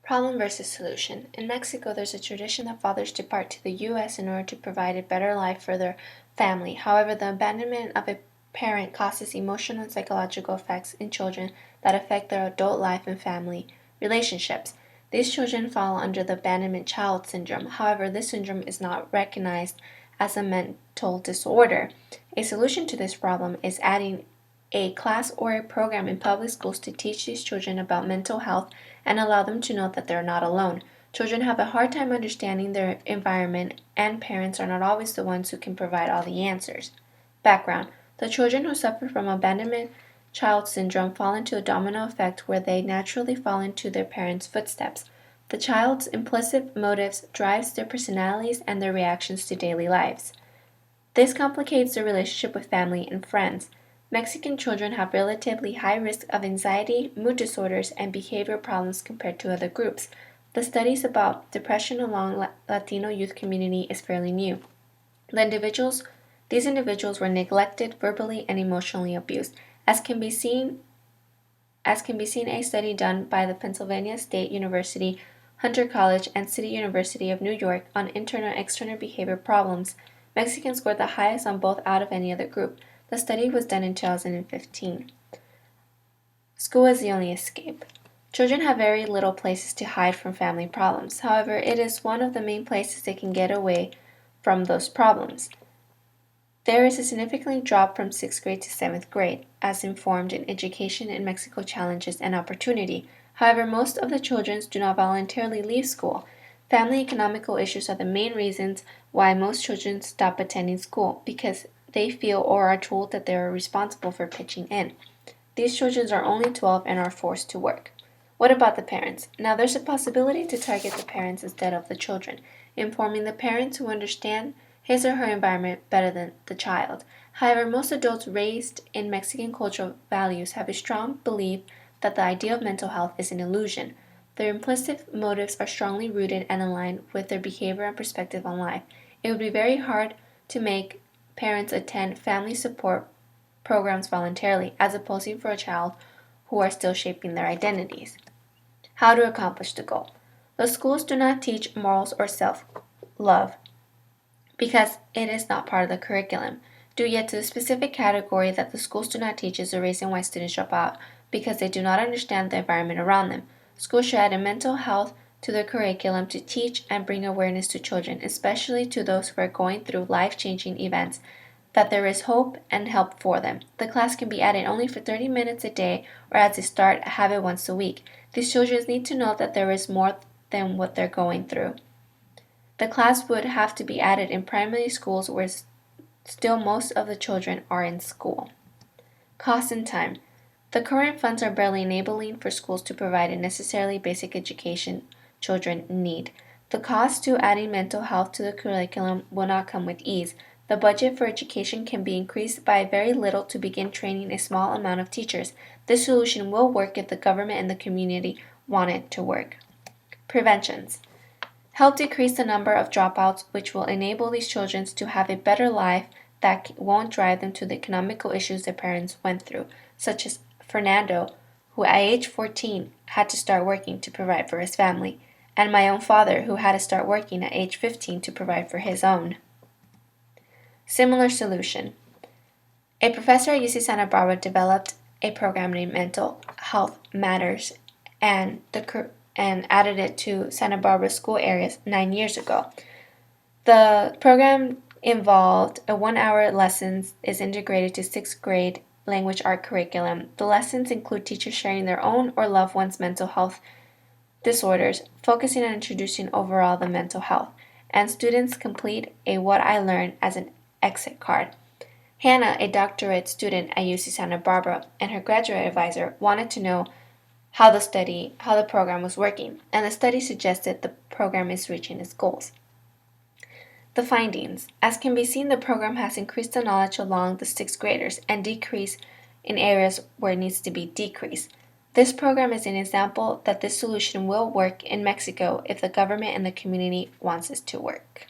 Problem versus solution. In Mexico, there's a tradition that fathers depart to the U.S. in order to provide a better life for their family. However, the abandonment of a parent causes emotional and psychological effects in children that affect their adult life and family relationships. These children fall under the abandonment child syndrome. However, this syndrome is not recognized as a mental disorder. A solution to this problem is adding a class or a program in public schools to teach these children about mental health and allow them to know that they're not alone. Children have a hard time understanding their environment, and parents are not always the ones who can provide all the answers. Background. The children who suffer from abandonment child syndrome fall into a domino effect where they naturally fall into their parents' footsteps. The child's implicit motives drives their personalities and their reactions to daily lives. This complicates their relationship with family and friends. Mexican children have relatively high risk of anxiety, mood disorders, and behavior problems compared to other groups. The studies about depression among Latino youth community is fairly new. These individuals were neglected, verbally and emotionally abused, as can be seen a study done by the Pennsylvania State University, Hunter College, and City University of New York on internal and external behavior problems. Mexicans scored the highest on both out of any other group. The study was done in 2015. School is the only escape. Children have very little places to hide from family problems. However, it is one of the main places they can get away from those problems. There is a significant drop from 6th grade to 7th grade, as informed in Education in Mexico Challenges and Opportunity. However, most of the children do not voluntarily leave school. Family economical issues are the main reasons why most children stop attending school, because they feel or are told that they are responsible for pitching in. These children are only 12 and are forced to work. What about the parents? Now there's a possibility to target the parents instead of the children, informing the parents who understand his or her environment better than the child. However, most adults raised in Mexican cultural values have a strong belief that the idea of mental health is an illusion. Their implicit motives are strongly rooted and aligned with their behavior and perspective on life. It would be very hard to make parents attend family support programs voluntarily, as opposed for a child who are still shaping their identities. How to accomplish the goal. The schools do not teach morals or self-love because it is not part of the curriculum. Due yet to the specific category that the schools do not teach is the reason why students drop out, because they do not understand the environment around them. Schools should add mental health to their curriculum to teach and bring awareness to children, especially to those who are going through life-changing events, that there is hope and help for them. The class can be added only for 30 minutes a day, or as a start, have it once a week. These children need to know that there is more than what they're going through. The class would have to be added in primary schools where still most of the children are in school. Cost and time. The current funds are barely enabling for schools to provide a necessarily basic education children need. The cost to adding mental health to the curriculum will not come with ease. The budget for education can be increased by very little to begin training a small amount of teachers. This solution will work if the government and the community want it to work. Preventions. Help decrease the number of dropouts, which will enable these children to have a better life that won't drive them to the economical issues their parents went through, such as Fernando, who at age 14 had to start working to provide for his family, and my own father, who had to start working at age 15 to provide for his own. Similar solution. A professor at UC Santa Barbara developed a program named Mental Health Matters and added it to Santa Barbara school areas 9 years ago. The program involved a 1-hour lessons is integrated to 6th grade language art curriculum. The lessons include teachers sharing their own or loved ones' mental health disorders, focusing on introducing overall the mental health, and students complete a What I Learned as an exit card. Hannah, a doctorate student at UC Santa Barbara, and her graduate advisor wanted to know how the program was working, and the study suggested the program is reaching its goals. The findings. As can be seen, the program has increased the knowledge along the 6th graders and decreased in areas where it needs to be decreased. This program is an example that this solution will work in Mexico if the government and the community wants it to work.